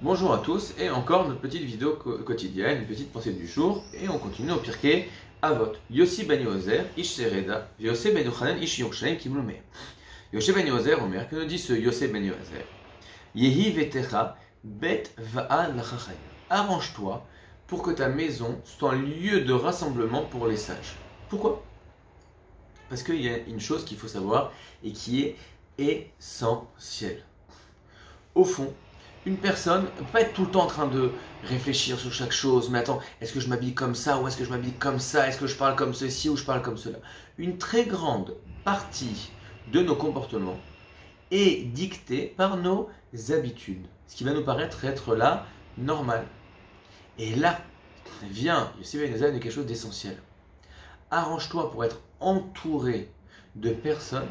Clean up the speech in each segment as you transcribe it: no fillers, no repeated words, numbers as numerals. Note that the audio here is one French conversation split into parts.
Bonjour à tous et encore notre petite vidéo quotidienne, une petite pensée du jour et on continue au Pirkei Avot. Yossi ben Yozer, Ish Sereda, Yossi ben Yochanan, Ish Yerushalayim Kimlumer. Yossi ben Yozer, Omer, que nous dit ce Yossi ben Yozer? Yehi vetecha bet va'ad lachachayim. Arrange-toi pour que ta maison soit un lieu de rassemblement pour les sages. Pourquoi? Parce qu'il y a une chose qu'il faut savoir et qui est essentielle. Au fond, une personne ne peut pas être tout le temps en train de réfléchir sur chaque chose. Mais attends, est-ce que je m'habille comme ça ou est-ce que je m'habille comme ça? Est-ce que je parle comme ceci ou je parle comme cela? Une très grande partie de nos comportements est dictée par nos habitudes. Ce qui va nous paraître être là normal. Et là vient, Yossi ben Yozer, de quelque chose d'essentiel. Arrange-toi pour être entouré de personnes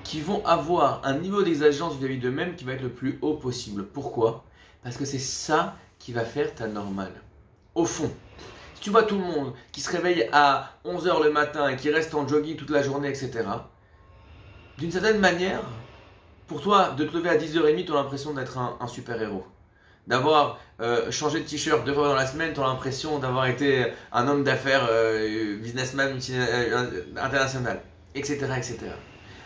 qui vont avoir un niveau d'exigence vis-à-vis d'eux-mêmes qui va être le plus haut possible. Pourquoi? Parce que c'est ça qui va faire ta normale. Au fond, si tu vois tout le monde qui se réveille à 11 h le matin et qui reste en jogging toute la journée, etc., d'une certaine manière, pour toi, de te lever à 10h30, tu as l'impression d'être un super-héros. D'avoir changé de t-shirt 2 fois dans la semaine, tu as l'impression d'avoir été un homme d'affaires, businessman international, etc., etc.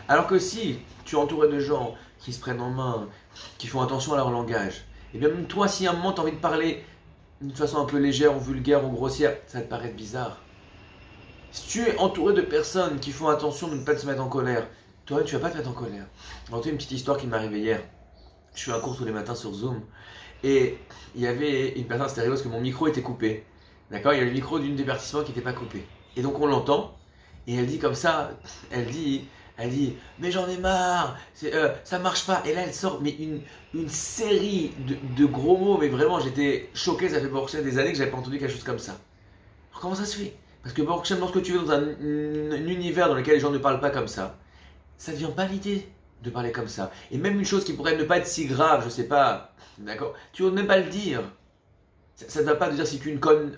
Alors que si tu es entouré de gens qui se prennent en main, qui font attention à leur langage, et bien même toi, si à un moment tu as envie de parler d'une façon un peu légère ou vulgaire ou grossière, ça va te paraître bizarre. Si tu es entouré de personnes qui font attention de ne pas se mettre en colère, toi tu vas pas te mettre en colère. Alors, tu as une petite histoire qui m'est arrivée hier. Je fais un cours tous les matins sur Zoom et il y avait une personne, c'était rigolo parce que mon micro était coupé. D'accord? Il y a le micro d'une des participants qui n'était pas coupé. Et donc on l'entend et elle dit comme ça, elle dit, mais j'en ai marre, ça marche pas. Et là, elle sort mais une série de gros mots, mais vraiment, j'étais choqué. Ça fait Baruch Hashem des années que j'avais pas entendu quelque chose comme ça. Alors, comment ça se fait? Parce que Baruch Hashem, lorsque tu es dans un univers dans lequel les gens ne parlent pas comme ça ne vient pas l'idée de parler comme ça. Et même une chose qui pourrait ne pas être si grave, je sais pas, d'accord? Tu n'oses même pas le dire. Ça ne va pas te dire si tu es une conne,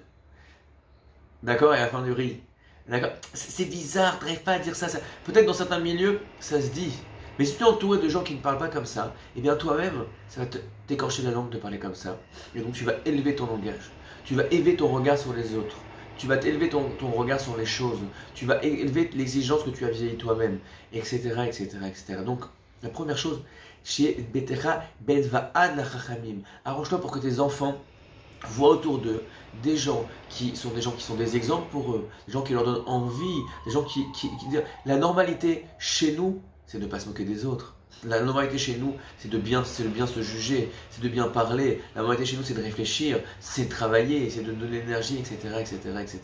d'accord? Et à la fin du riz. D'accord? C'est bizarre, t'arrives pas à dire ça. Peut-être dans certains milieux, ça se dit. Mais si tu es entouré de gens qui ne parlent pas comme ça, eh bien toi-même, ça va t'écorcher la langue de parler comme ça. Et donc tu vas élever ton langage. Tu vas élever ton regard sur les autres. Tu vas élever ton regard sur les choses. Tu vas élever l'exigence que tu as vis-à-vis de toi-même, etc., etc., etc. Donc, la première chose, chez Betecha Bedva'ad la Chachamim, arrange-toi pour que tes enfants voient autour d'eux des gens qui sont des exemples pour eux, des gens qui leur donnent envie, des gens qui disent la normalité chez nous, c'est de ne pas se moquer des autres. La normalité chez nous, c'est de bien se juger, c'est de bien parler. La normalité chez nous, c'est de réfléchir, c'est de travailler, c'est de donner de l'énergie, etc., etc., etc.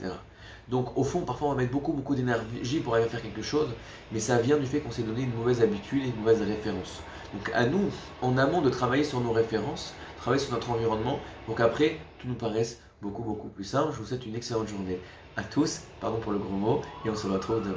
Donc au fond, parfois on va mettre beaucoup d'énergie pour arriver à faire quelque chose, mais ça vient du fait qu'on s'est donné une mauvaise habitude et une mauvaise référence. Donc à nous, en amont, de travailler sur nos références, travailler sur notre environnement, pour qu'après, tout nous paraisse beaucoup plus simple. Je vous souhaite une excellente journée à tous, pardon pour le gros mot, et on se retrouve demain.